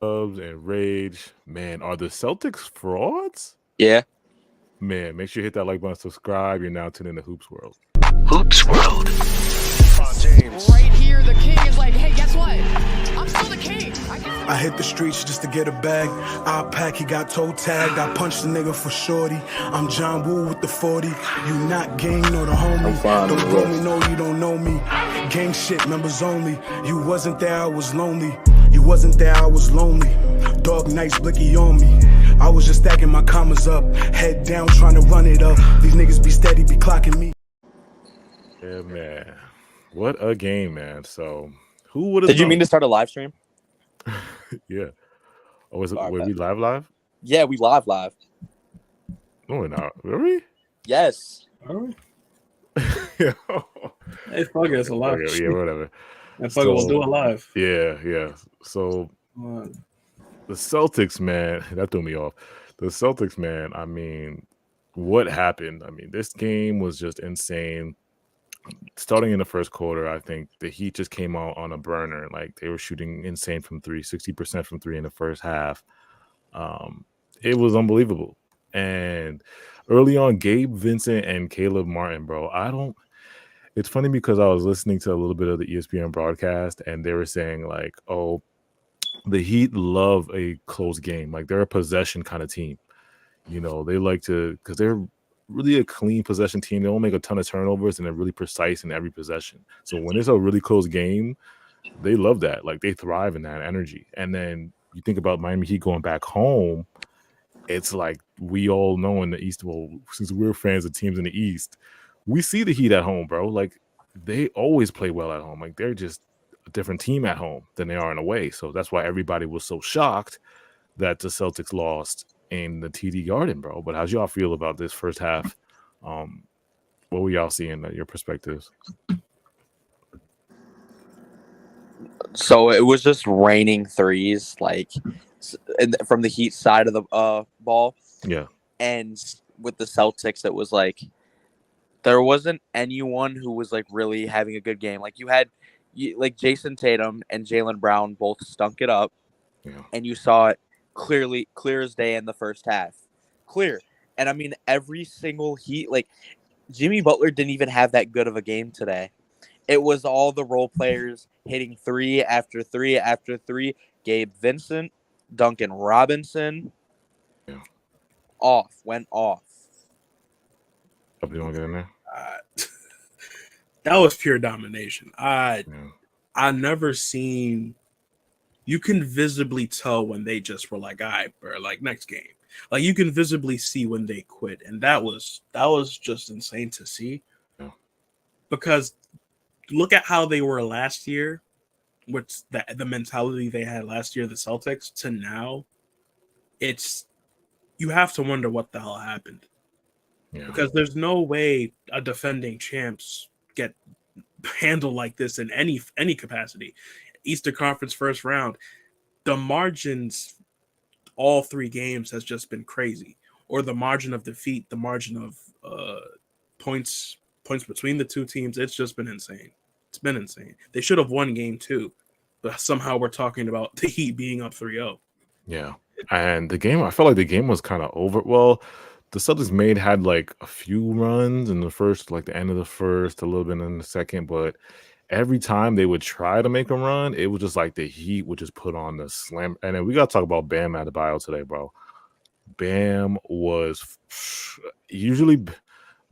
Dubs and Rage. Man, are the Celtics frauds? Yeah. Man, make sure you hit that like button, subscribe. You're now tuned into Hoops World. Hoops World. Right here, the king is like, hey, guess what? I'm still the king. I hit the streets just to get a bag. I pack, he got toe tagged. I punched the nigga for shorty. I'm John Woo with the 40. You not gang or the homie. Don't blow me, no, you don't know me. Gang shit, members only. You wasn't there, I was lonely. You wasn't there, I was lonely. Dog nights, blicky on me. I was just stacking my commas up. Head down, trying to run it up. These niggas be steady, be clocking me. Yeah, man. What a game, man. So, who would have Did you mean to start a live stream? Yeah. Oh, is it, Alright, were bet. we live? Yeah, we live. No, we're not. Were we? Yes. Are we? Yeah. Hey, fuck it, it's a live. Okay, yeah, whatever. And fuck it, we'll do it live. Yeah. So, the Celtics, man, that threw me off. The Celtics, man, I mean, what happened? I mean, this game was just insane. Starting in the first quarter, I think the Heat just came out on a burner. Like, they were shooting insane from three, 60% from three in the first half. It was unbelievable. And early on, Gabe Vincent and Caleb Martin, bro, it's funny because I was listening to a little bit of the ESPN broadcast and they were saying like, oh, the Heat love a close game. Like, they're a possession kind of team. You know, they like to, because they're really a clean possession team. They don't make a ton of turnovers and they're really precise in every possession. So when it's a really close game, they love that. Like, they thrive in that energy. And then you think about Miami Heat going back home, it's like we all know in the East, well, since we're fans of teams in the East, we see the Heat at home, bro. Like, they always play well at home. Like, they're just a different team at home than they are in away. So that's why everybody was so shocked that the Celtics lost in the TD Garden, bro. But how'd y'all feel about this first half? What were y'all seeing your perspectives? So it was just raining threes, like from the Heat side of the ball. Yeah. And with the Celtics, it was like there wasn't anyone who was like really having a good game. Like you had like Jason Tatum and Jaylen Brown both stunk it up. Yeah. And you saw it clear as day in the first half. Clear. And I mean, every single Heat, like Jimmy Butler didn't even have that good of a game today. It was all the role players hitting three after three after three. Gabe Vincent, Duncan Robinson, went off. You want to get in there? That was pure domination. I never seen. You can visibly tell when they just were like, all right, bro, like next game. Like you can visibly see when they quit. And that was just insane to see. Yeah. Because look at how they were last year, with the mentality they had last year, the Celtics, to now. You have to wonder what the hell happened. Yeah. Because there's no way a defending champs get handled like this in any capacity. Eastern Conference first round, the margins all three games has just been crazy. Or the margin of defeat, the margin of points between the two teams, it's just been insane. It's been insane. They should have won game 2, but somehow we're talking about the Heat being up 3-0. Yeah. And the game, I felt like the game was kind of over. Well, the Celtics had like a few runs in the first, like the end of the first, a little bit in the second, but every time they would try to make a run, it was just like the Heat would just put on the slam. And then we got to talk about Bam Adebayo today, bro. Bam was usually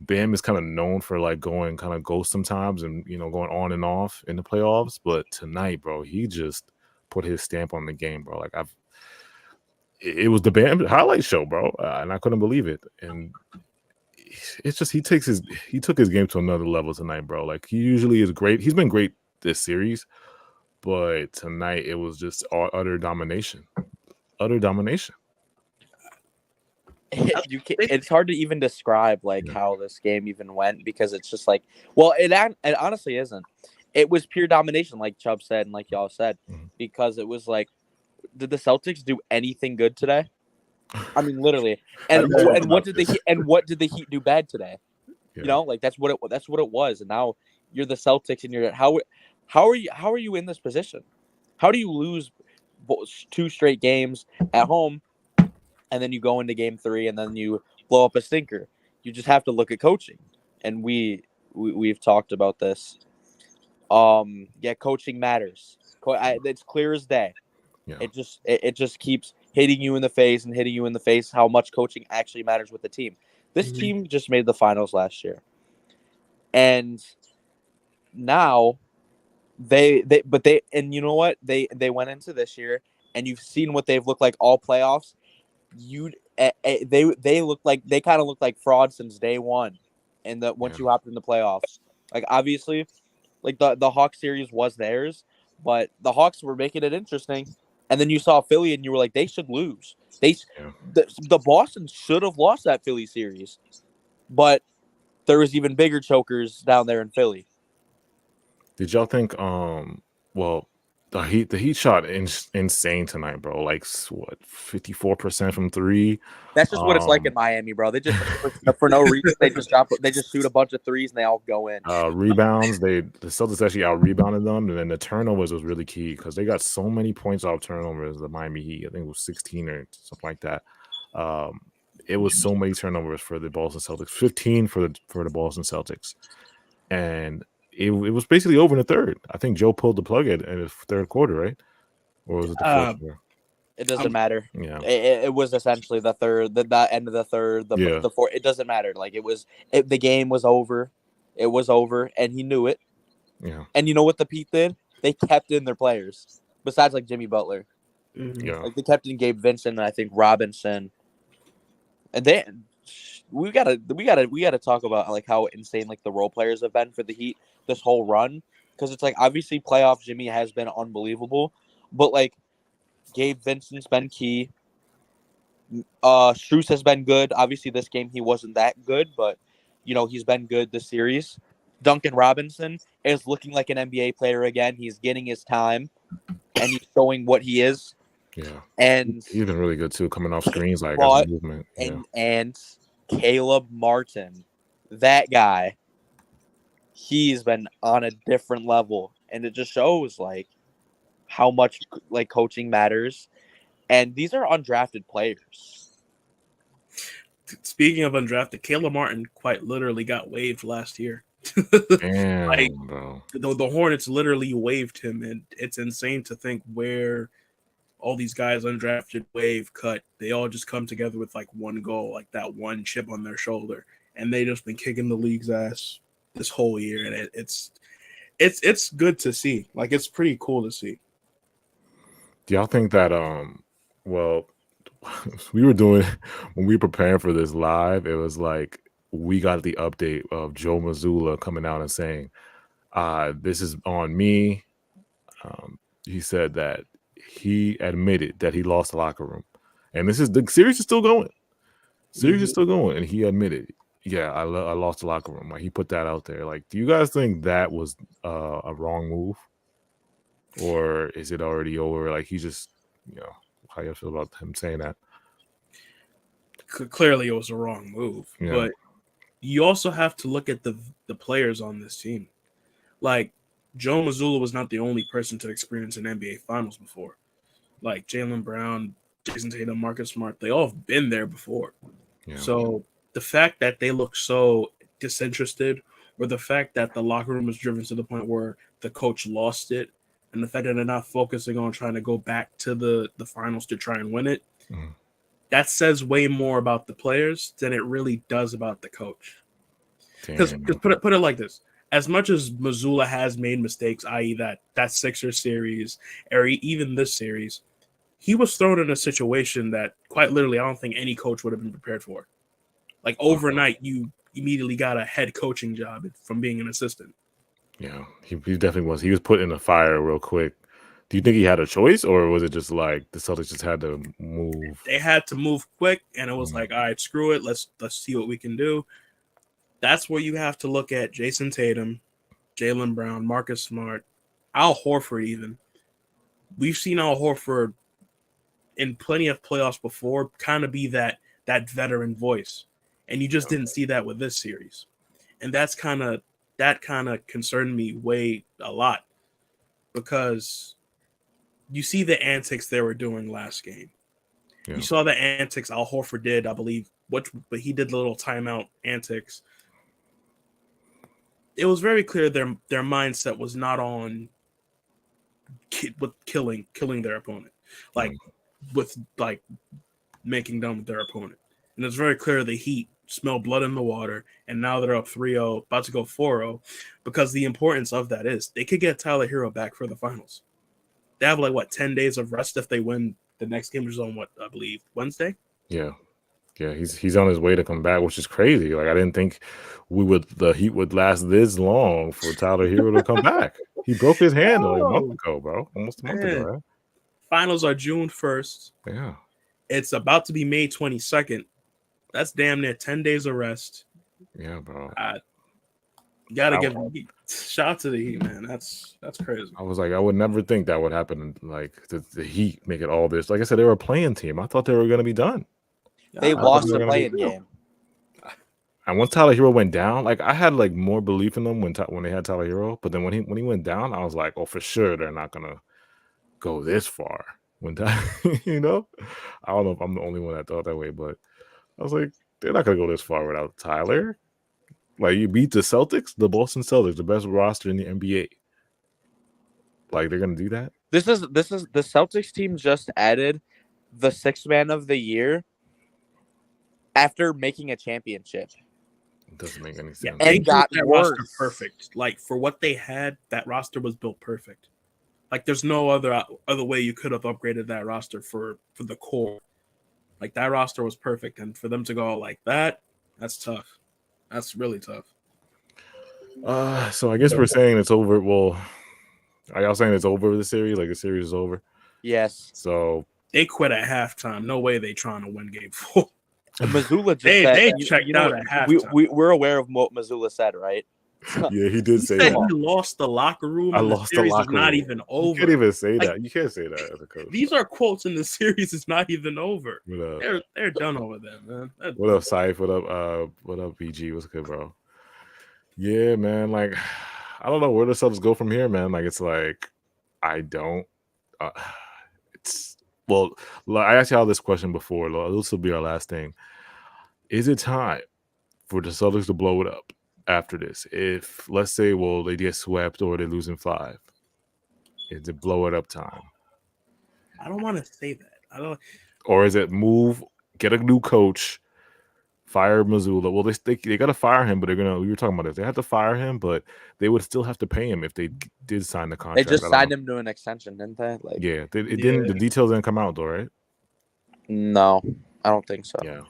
Bam is kind of known for like going kind of ghost sometimes and, you know, going on and off in the playoffs. But tonight, bro, he just put his stamp on the game, bro. Like it was the Bam highlight show, bro. And I couldn't believe it. And it's just he took his game to another level tonight, bro. Like he usually is great. He's been great this series, but tonight it was just utter domination. It's hard to even describe like how this game even went because it's just like, well, it honestly isn't. It was pure domination, like Chubb said and like y'all said, because it was like, did the Celtics do anything good today? I mean, literally. And what did the Heat do bad today? Yeah. You know, like that's what it was. And now you're the Celtics, and you're how are you in this position? How do you lose 2 straight games at home, and then you go into game 3 and then you blow up a stinker. You just have to look at coaching, and we've talked about this. Yeah, coaching matters. It's clear as day. Yeah. It just keeps hitting you in the face and hitting you in the face how much coaching actually matters with the team. This team just made the finals last year, and now and you know what, they went into this year, and you've seen what they've looked like all playoffs. They look like they kind of look like fraud since day one, and once you hopped in the playoffs, like obviously, like the Hawks series was theirs, but the Hawks were making it interesting, and then you saw Philly, and you were like, they should lose. The Boston should have lost that Philly series, but there was even bigger chokers down there in Philly. Did y'all think? Well, the Heat shot insane tonight, bro. Like what, 54% from 3. That's just what it's like in Miami, bro. They just for no reason they just shoot a bunch of threes and they all go in. Rebounds, the Celtics actually out rebounded them, and then the turnovers was really key because they got so many points off turnovers. The Miami Heat, I think it was 16 or something like that. It was so many turnovers for the Boston Celtics, 15 for the Boston Celtics, and it was basically over in the third. I think Joe pulled the plug in the third quarter, right? Or was it the fourth quarter? It doesn't matter. Yeah, it was essentially the third, the end of the third, the fourth. It doesn't matter. Like the game was over. It was over, and he knew it. Yeah. And you know what the Heat did? They kept in their players. Besides like Jimmy Butler, yeah, like they kept in Gabe Vincent and I think Robinson. And then we gotta talk about like how insane like the role players have been for the Heat this whole run, because it's like obviously playoff Jimmy has been unbelievable, but like Gabe Vincent's been key. Strus has been good. Obviously this game he wasn't that good, but you know he's been good this series. Duncan Robinson is looking like an NBA player again. He's getting his time, and he's showing what he is. Yeah, and he's been really good too, coming off screens like as a movement. And Caleb Martin, that guy, he's been on a different level, and it just shows like how much like coaching matters. And these are undrafted players. Speaking of undrafted, Caleb Martin quite literally got waived last year. Damn, like, bro. The Hornets literally waived him, and it's insane to think where all these guys undrafted, wave, cut, they all just come together with like one goal, like that one chip on their shoulder, and they just been kicking the league's ass this whole year, and it's good to see. Like it's pretty cool to see. Do y'all think that well, we were doing when we were preparing for this live, it was like we got the update of Joe Mazzulla coming out and saying, this is on me. He said that he admitted that he lost the locker room, and the series is still going. Series is still going, and he admitted, yeah, I lost the locker room. Like he put that out there. Like, do you guys think that was a wrong move, or is it already over? Like he just, how you feel about him saying that? Clearly, it was a wrong move, but you also have to look at the players on this team. Like Joe Mazzulla was not the only person to experience an NBA Finals before. Like Jaylen Brown, Jason Tatum, Marcus Smart, they all have been there before. Yeah. So the fact that they look so disinterested, or the fact that the locker room was driven to the point where the coach lost it, and the fact that they're not focusing on trying to go back to the finals to try and win it, that says way more about the players than it really does about the coach. Because put it like this. As much as Mazzulla has made mistakes, i.e. that Sixers series, or even this series, he was thrown in a situation that quite literally I don't think any coach would have been prepared for. Like overnight, you immediately got a head coaching job from being an assistant. Yeah, he definitely was. He was put in the fire real quick. Do you think he had a choice, or was it just like the Celtics just had to move? They had to move quick, and it was like, all right, screw it. Let's see what we can do. That's where you have to look at Jason Tatum, Jaylen Brown, Marcus Smart, Al Horford even. We've seen Al Horford in plenty of playoffs before kind of be that veteran voice. And you just didn't see that with this series. And that kind of concerned me a lot, because you see the antics they were doing last game. Yeah. You saw the antics Al Horford did, I believe, but he did the little timeout antics. It was very clear their mindset was not on with killing their opponent, with making them their opponent. And it's very clear the Heat smell blood in the water, and now they're up 3-0, about to go 4-0, because the importance of that is they could get Tyler Hero back for the finals. They have 10 days of rest if they win the next game, which is on I believe Wednesday. Yeah. He's on his way to come back, which is crazy. I didn't think the Heat would last this long for Tyler Hero to come back. He broke his hand a month ago, bro. Almost a month ago, right? Finals are June 1st. Yeah. It's about to be May 22nd. That's damn near 10 days of rest. Yeah, bro. Gotta give him shout out to the Heat, man. That's crazy. I was like, I would never think that would happen. The Heat make it all this. Like I said, they were a playing team. I thought they were going to be done. They lost the playing game. And once Tyler Hero went down, I had more belief in them when they had Tyler Hero. But then when he went down, I was like, oh, for sure they're not gonna go this far. I don't know if I'm the only one that thought that way, but I was like, they're not gonna go this far without Tyler. You beat the Celtics, the Boston Celtics, the best roster in the NBA. They're gonna do that. This is the Celtics team just added the sixth man of the year after making a championship. It doesn't make any sense. Yeah, and got that worse. roster perfect. For what they had, that roster was built perfect. There's no other way you could have upgraded that roster for the core. That roster was perfect, and for them to go like that, that's tough. That's really tough. So I guess we're saying it's over. Well, are y'all saying it's over the series? The series is over? Yes. So they quit at halftime. No way they trying to win game 4. Missoula just they said, checked out at halftime. We're aware of what Missoula said, right? Yeah, he did say that. He lost the locker room. I and lost the series the locker is not room. even over. You can't even say that. You can't say that as a coach. These are quotes in the series. It's not even over. What up? They're done over there, man. What up, Saif? What up, BG? What's good, bro? Yeah, man. I don't know where the Celtics go from here, man. I don't. I asked y'all this question before. This will be our last thing. Is it time for the Celtics to blow it up after this? If, let's say, they get swept or they lose in 5, is it blow it up time? I don't want to say that. I don't. Or is it get a new coach, fire Missoula? Well, they got to fire him, but we were talking about this. They have to fire him, but they would still have to pay him if they did sign the contract. They just signed him to an extension, didn't they? Yeah, didn't. The details didn't come out though, right? No, I don't think so. Yeah.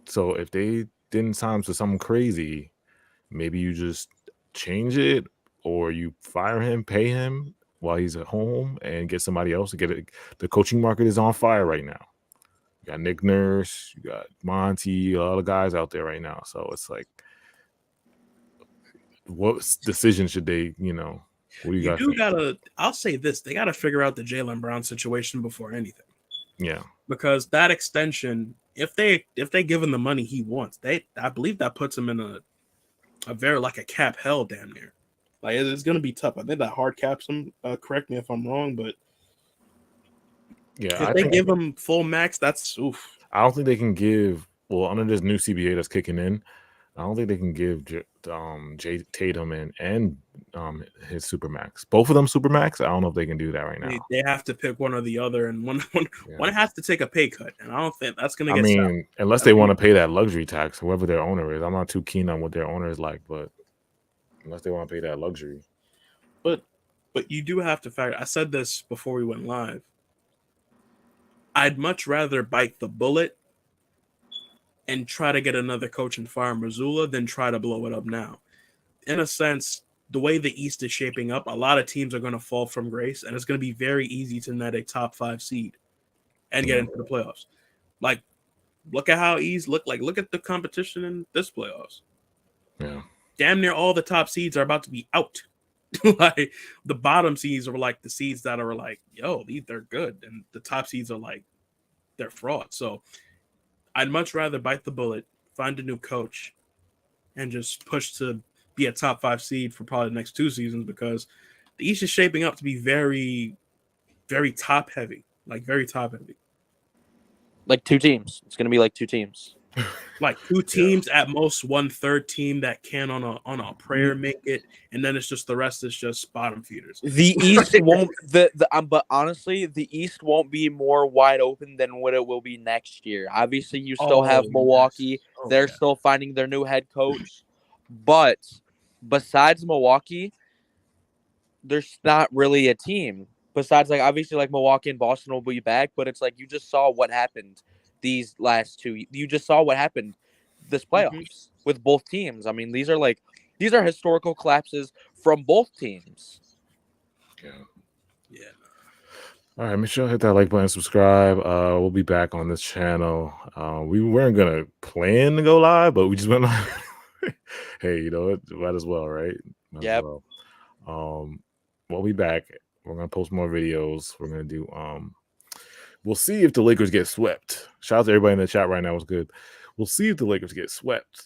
So if they didn't sign him to something crazy, maybe you just change it, or you fire him, pay him while he's at home, and get somebody else to get it. The coaching market is on fire right now. You got Nick Nurse, you got Monty, a lot of guys out there right now. So it's what decision should they? What do you guys think? I'll say this: they gotta figure out the Jaylen Brown situation before anything. Yeah, because that extension, if they give him the money he wants, I believe that puts him in a very a cap hell damn near. It's gonna be tough. I think that hard caps him. Correct me if I'm wrong, but yeah, if they give him full max, that's oof. I don't think they can give. Well, under this new CBA that's kicking in, I don't think they can give Jay Tatum and his supermax. Both of them supermax. I don't know if they can do that right now. They have to pick one or the other, and one has to take a pay cut, and I don't think that's going to get. I mean, unless they want to pay that luxury tax, whoever their owner is. I'm not too keen on what their owner is like, but unless they want to pay that luxury. But you do have to factor. I said this before we went live. I'd much rather bite the bullet and try to get another coach and fire Missoula than try to blow it up now. In a sense, the way the East is shaping up, a lot of teams are going to fall from grace, and it's going to be very easy to net a top 5 seed and get into the playoffs. Look at how East look at the competition in this playoffs. Yeah. Damn near all the top seeds are about to be out. The bottom seeds are the seeds that are yo, they're good, and the top seeds are they're fraud. So I'd much rather bite the bullet, find a new coach, and just push to be a top 5 seed for probably the next 2 seasons, because the East is shaping up to be very very top heavy, Like 2 teams. It's gonna be like 2 teams. like 2 teams at most, 1/3 team that can on a prayer make it, and then it's just the rest is just bottom feeders. The East won't but honestly, the East won't be more wide open than what it will be next year. Obviously, you still have Milwaukee. Yes. They're still finding their new head coach. But besides Milwaukee, there's not really a team. Besides, like, obviously, like, Milwaukee and Boston will be back, but it's like you just saw what happened these last 2. You just saw what happened this playoffs with both teams. I mean, these are historical collapses from both teams. Yeah. All right, make sure to hit that like button, subscribe. We'll be back on this channel. We weren't gonna plan to go live, but we just went live. Hey, you know it, might as well, right? Yeah. We'll be back. We're gonna post more videos. We're gonna do we'll see if the Lakers get swept. Shout out to everybody in the chat right now. It was good. We'll see if the Lakers get swept.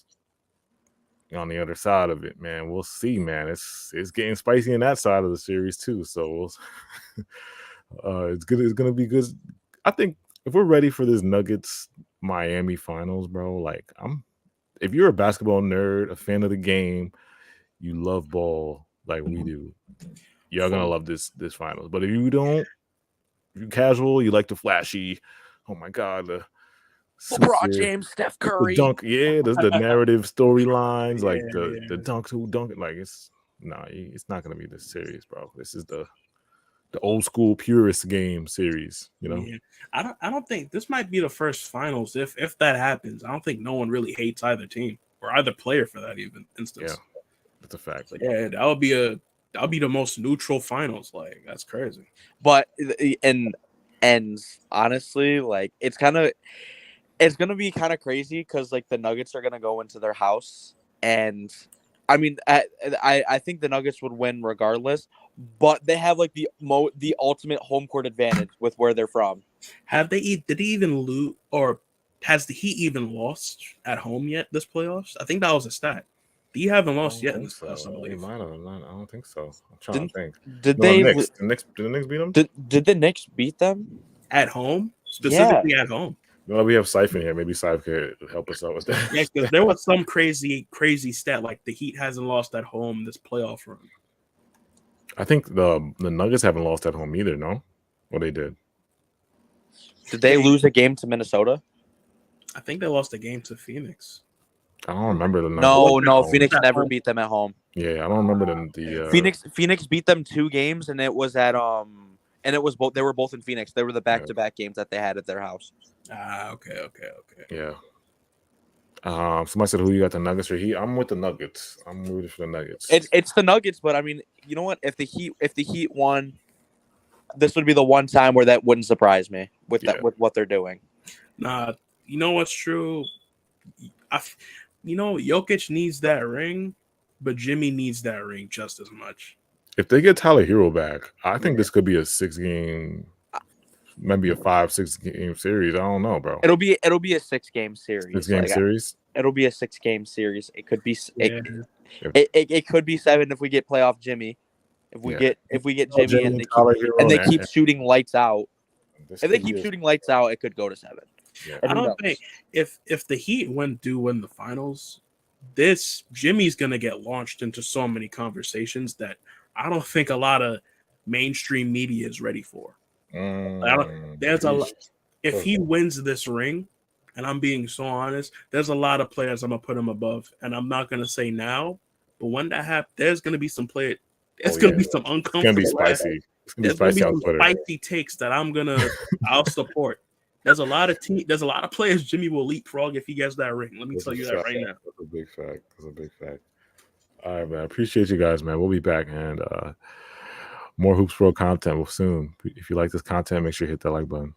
On the other side of it, man, we'll see, man. It's getting spicy in that side of the series too. So it's good. It's gonna be good. I think if we're ready for this Nuggets Miami finals, bro, like if you're a basketball nerd, a fan of the game, you love ball like we do, you're gonna love this finals. But if you don't, if you're casual, you like the flashy, oh my god, the LeBron James, Steph Curry, the dunk, the narrative storylines, like the dunk who dunk it, like it's not gonna be this serious, bro. This is the old school purist game series, you know. Yeah. I don't think this might be the first finals. If that happens, I don't think no one really hates either team or either player for that even instance. Yeah, that's a fact. So yeah, that'll be the most neutral finals. Like that's crazy. But and honestly, like it's gonna be crazy because like the Nuggets are gonna go into their house, and I mean, I think the Nuggets would win regardless, but they have like the ultimate home court advantage with where they're from. Did they even lose, or has the Heat even lost at home yet this playoffs? I think that was a stat. The Heat haven't lost yet in this playoffs, I believe. I don't think so. I'm trying to think. Did the Knicks beat them? Did the Knicks beat them at home? Specifically at home. No, we have Siphon here. Maybe Siphon could help us out with that. Yeah, because there was some crazy stat like the Heat hasn't lost at home this playoff run. I think the Nuggets haven't lost at home either. No, well they did. Did they lose a game to Minnesota? I think they lost a game to Phoenix. I don't remember the numbers. No, Phoenix never beat them at home. Yeah, I don't remember the Phoenix beat them 2 games, and it was at and it was both. They were both in Phoenix. They were the back-to-back games that they had at their house. Okay. Yeah. Somebody said who you got, the Nuggets or Heat? I'm with the Nuggets. I'm rooting for the Nuggets. It's the Nuggets, but I mean, you know what? If the Heat won, this would be the one time where that wouldn't surprise me with what they're doing. Nah, you know what's true? Jokic needs that ring, but Jimmy needs that ring just as much. If they get Tyler Hero back, I think this could be a 6-game, maybe a 5-6 game series. I don't know, bro. It'll be a 6-game series. 6-game series. It'll be a 6-game series. It could be it could be 7 if we get playoff Jimmy. If we get Jimmy and they keep shooting lights out. If they keep shooting lights out, it could go to 7. Yeah. I don't think if the Heat win the finals, this Jimmy's gonna get launched into so many conversations that I don't think a lot of mainstream media is ready for. There's a lot. If he wins this ring, and I'm being so honest, there's a lot of players I'm gonna put him above, and I'm not gonna say now, but when that happens, there's gonna be some play. It's gonna be some uncomfortable. It's gonna be spicy. It's gonna be spicy on Twitter. Spicy takes that I'll support. There's a lot of players Jimmy will leapfrog if he gets that ring. Let me tell you that right now. That's a big fact. All right, man. I appreciate you guys, man. We'll be back, and more Hoops Pro content soon. If you like this content, make sure you hit that like button.